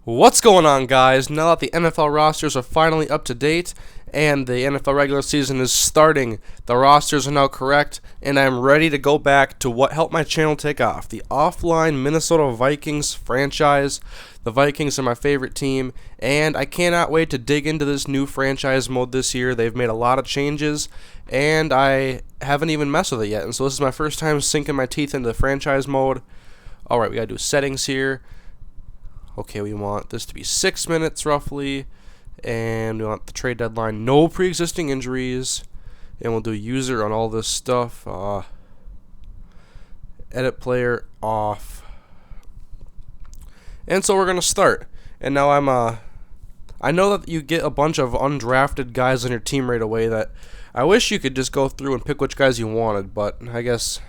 What's going on, guys? Now that the NFL rosters are finally up to date and the NFL regular season is starting, the rosters are now correct, and I'm ready to go back to what helped my channel take off, the offline Minnesota Vikings franchise. The Vikings are my favorite team, and I cannot wait to dig into this new franchise mode this year. They've made a lot of changes, and I haven't even messed with it yet, and so this is my first time sinking my teeth into the franchise mode. Alright, we gotta do settings here. Okay, we want this to be 6 minutes roughly, and we want the trade deadline, no pre-existing injuries, and we'll do user on all this stuff. Edit player off. And so we're gonna start. And now I know that you get a bunch of undrafted guys on your team right away that I wish you could just go through and pick which guys you wanted, but I guess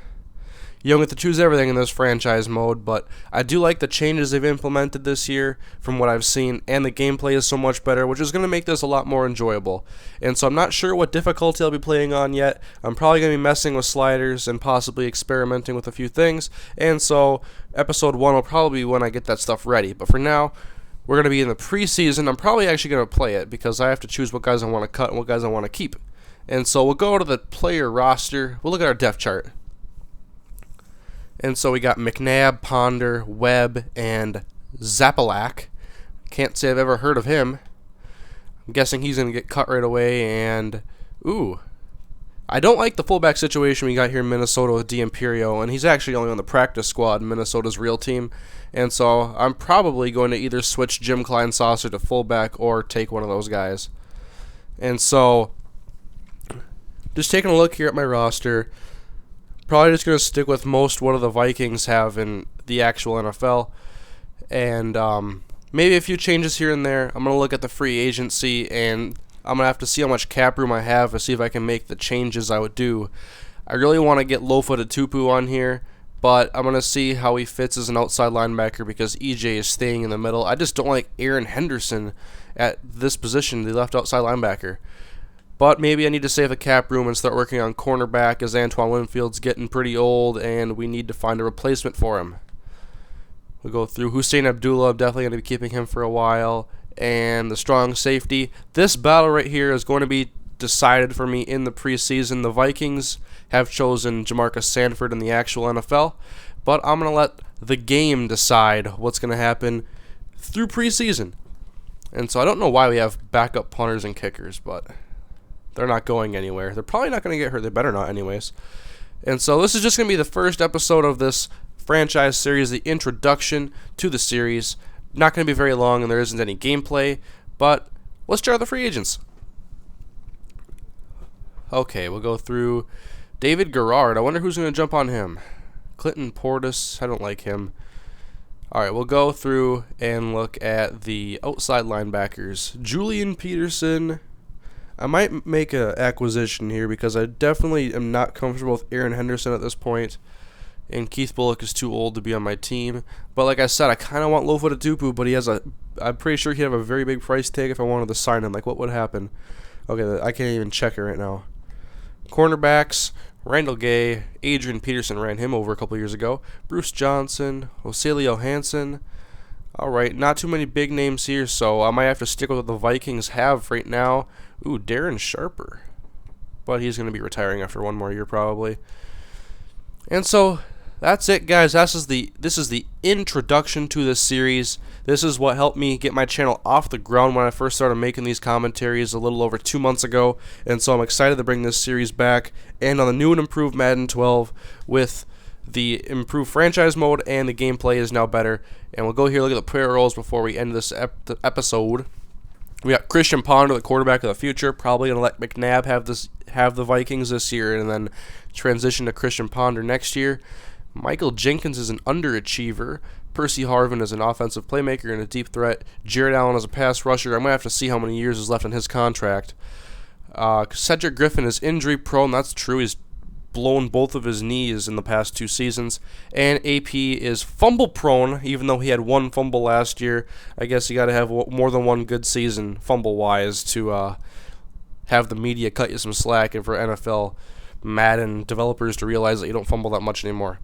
you don't get to choose everything in this franchise mode. But I do like the changes they've implemented this year from what I've seen, and the gameplay is so much better, which is going to make this a lot more enjoyable. And so I'm not sure what difficulty I'll be playing on yet. I'm probably going to be messing with sliders and possibly experimenting with a few things, and so episode 1 will probably be when I get that stuff ready. But for now, we're going to be in the preseason. I'm probably actually going to play it because I have to choose what guys I want to cut and what guys I want to keep. And so we'll go to the player roster. We'll look at our depth chart. And so we got McNabb, Ponder, Webb, and Zapalak. Can't say I've ever heard of him. I'm guessing he's going to get cut right away. And, ooh, I don't like the fullback situation we got here in Minnesota with D'Imperio, and he's actually only on the practice squad in Minnesota's real team. And so I'm probably going to either switch Jim Kleinsasser to fullback or take one of those guys. And so, just taking a look here at my roster, probably just going to stick with most what the Vikings have in the actual NFL. And maybe a few changes here and there. I'm going to look at the free agency, and I'm going to have to see how much cap room I have to see if I can make the changes I would do. I really want to get low-footed Tupu on here, but I'm going to see how he fits as an outside linebacker because EJ is staying in the middle. I just don't like Aaron Henderson at this position, the left outside linebacker. But maybe I need to save the cap room and start working on cornerback as Antoine Winfield's getting pretty old and we need to find a replacement for him. We'll go through Hussein Abdullah. I'm definitely going to be keeping him for a while. And the strong safety. This battle right here is going to be decided for me in the preseason. The Vikings have chosen Jamarcus Sanford in the actual NFL. But I'm going to let the game decide what's going to happen through preseason. And so I don't know why we have backup punters and kickers, but they're not going anywhere. They're probably not going to get hurt. They better not anyways. And so this is just going to be the first episode of this franchise series, the introduction to the series. Not going to be very long, and there isn't any gameplay. But let's try the free agents. Okay, we'll go through David Garrard. I wonder who's going to jump on him. Clinton Portis. I don't like him. Alright, we'll go through and look at the outside linebackers. Julian Peterson. I might make an acquisition here because I definitely am not comfortable with Aaron Henderson at this point, and Keith Bullock is too old to be on my team. But like I said, I kind of want low-footed Tupu, but I'm pretty sure he'd have a very big price tag if I wanted to sign him. Like, what would happen? Okay, I can't even check it right now. Cornerbacks, Randall Gay, Adrian Peterson ran him over a couple years ago. Bruce Johnson, Osalio Hansen. Alright, not too many big names here, so I might have to stick with what the Vikings have right now. Ooh, Darren Sharper. But he's going to be retiring after one more year probably. And so, that's it, guys. This is the introduction to this series. This is what helped me get my channel off the ground when I first started making these commentaries a little over 2 months ago. And so I'm excited to bring this series back. And on the new and improved Madden 12 with the improved franchise mode, and the gameplay is now better. And we'll go here, look at the player roles before we end this episode. We got Christian Ponder, the quarterback of the future. Probably gonna let McNabb have the Vikings this year, and then transition to Christian Ponder next year. Michael Jenkins is an underachiever. Percy Harvin is an offensive playmaker and a deep threat. Jared Allen is a pass rusher. I'm gonna have to see how many years is left on his contract. Cedric Griffin is injury prone. That's true. He's blown both of his knees in the past 2 seasons. And AP is fumble prone, even though he had 1 fumble last year. I guess you got to have more than 1 good season fumble wise to have the media cut you some slack, and for NFL Madden developers to realize that you don't fumble that much anymore.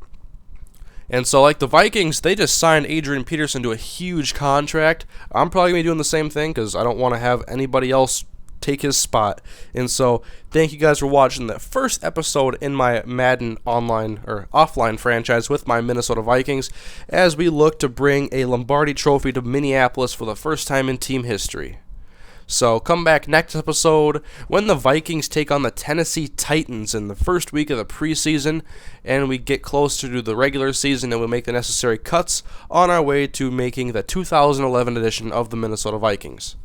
And so, like the Vikings, they just signed Adrian Peterson to a huge contract. I'm probably going to be doing the same thing because I don't want to have anybody else take his spot. And so, thank you guys for watching the first episode in my Madden online or offline franchise with my Minnesota Vikings as we look to bring a Lombardi Trophy to Minneapolis for the first time in team history. So come back next episode when the Vikings take on the Tennessee Titans in the first week of the preseason, and we get closer to the regular season and we make the necessary cuts on our way to making the 2011 edition of the Minnesota Vikings.